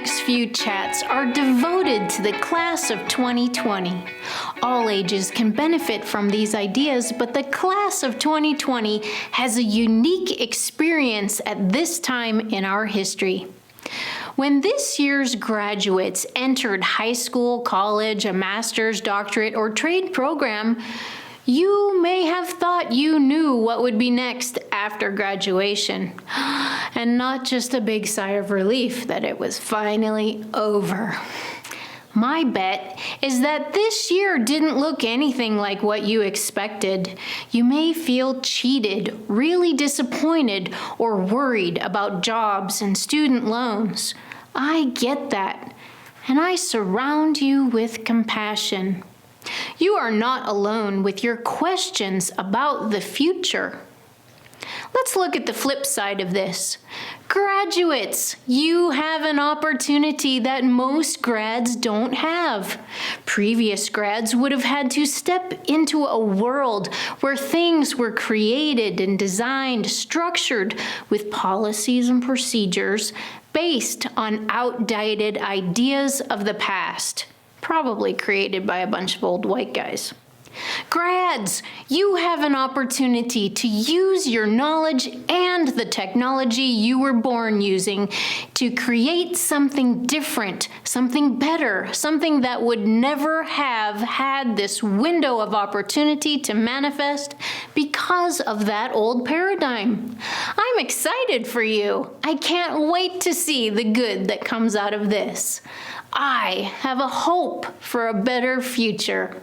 next few chats are devoted to the class of 2020. All ages can benefit from these ideas, but the class of 2020 has a unique experience at this time in our history. When this year's graduates entered high school, college, a master's, doctorate, or trade program, you may have thought you knew what would be next after graduation, and not just a big sigh of relief that it was finally over. My bet is that this year didn't look anything like what you expected. You may feel cheated, really disappointed, or worried about jobs and student loans. I get that, and I surround you with compassion. You are not alone with your questions about the future. Let's look at the flip side of this. Graduates, you have an opportunity that most grads don't have. Previous grads would have had to step into a world where things were created and designed, structured with policies and procedures based on outdated ideas of the past, probably created by a bunch of old white guys. Grads, you have an opportunity to use your knowledge and the technology you were born using to create something different, something better, something that would never have had this window of opportunity to manifest because of that old paradigm. I'm excited for you. I can't wait to see the good that comes out of this. I have a hope for a better future.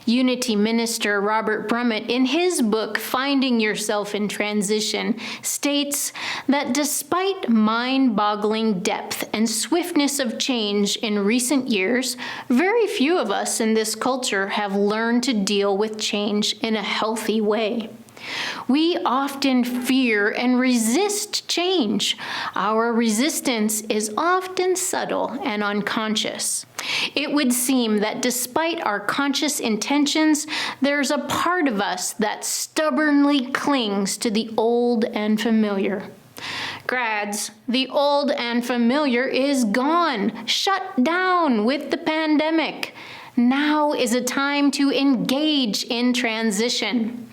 Unity minister Robert Brummett, in his book, Finding Yourself in Transition, states that despite mind-boggling depth and swiftness of change in recent years, very few of us in this culture have learned to deal with change in a healthy way. We often fear and resist change. Our resistance is often subtle and unconscious. It would seem that despite our conscious intentions, there's a part of us that stubbornly clings to the old and familiar. Grads, the old and familiar is gone, shut down with the pandemic. Now is a time to engage in transition.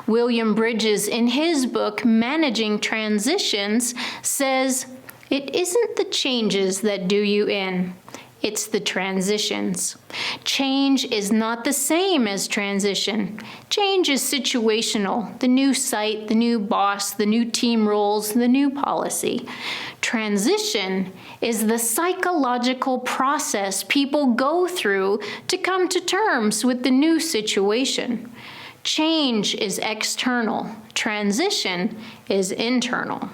William Bridges, in his book, Managing Transitions, says, "It isn't the changes that do you in. It's the transitions. Change is not the same as transition. Change is situational. The new site, the new boss, the new team roles, the new policy. Transition is the psychological process people go through to come to terms with the new situation. Change is external. Transition is internal."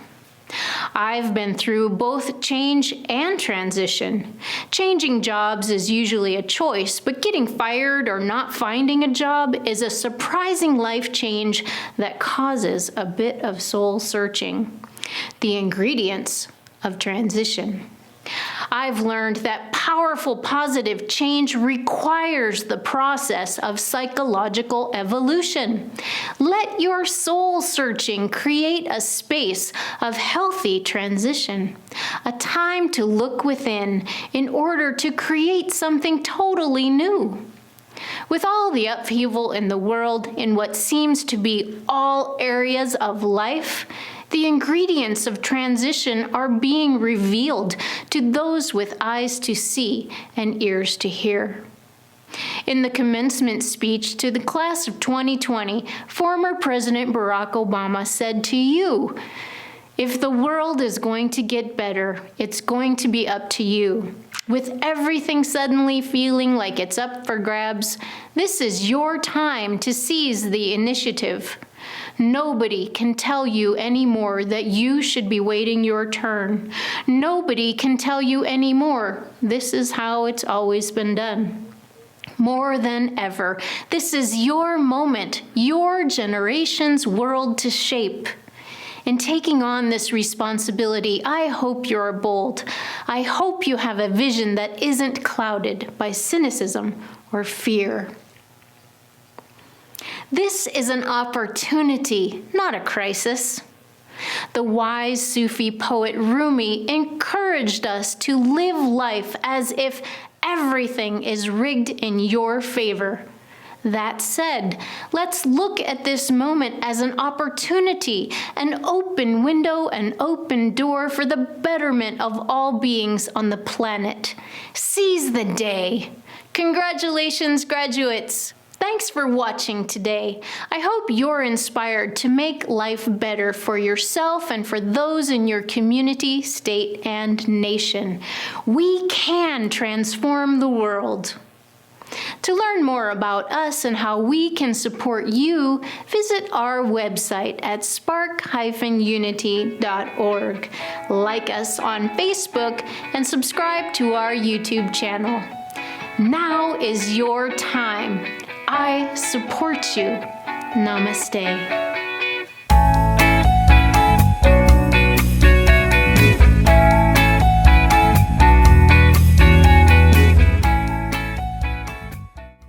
I've been through both change and transition. Changing jobs is usually a choice, but getting fired or not finding a job is a surprising life change that causes a bit of soul searching. The ingredients of transition. I've learned that powerful positive change requires the process of psychological evolution. Let your soul searching create a space of healthy transition, a time to look within in order to create something totally new. With all the upheaval in the world, in what seems to be all areas of life, the ingredients of transition are being revealed to those with eyes to see and ears to hear. In the commencement speech to the class of 2020, former President Barack Obama said to you, "If the world is going to get better, it's going to be up to you. With everything suddenly feeling like it's up for grabs, this is your time to seize the initiative. Nobody can tell you anymore that you should be waiting your turn. Nobody can tell you anymore, this is how it's always been done. More than ever, this is your moment, your generation's world to shape. In taking on this responsibility, I hope you're bold. I hope you have a vision that isn't clouded by cynicism or fear. This is an opportunity, not a crisis. The wise Sufi poet Rumi encouraged us to live life as if everything is rigged in your favor. That said, let's look at this moment as an opportunity, an open window, an open door for the betterment of all beings on the planet. Seize the day. Congratulations, graduates! Thanks for watching today. I hope you're inspired to make life better for yourself and for those in your community, state, and nation. We can transform the world. To learn more about us and how we can support you, visit our website at spark-unity.org. Like us on Facebook and subscribe to our YouTube channel. Now is your time. I support you. Namaste.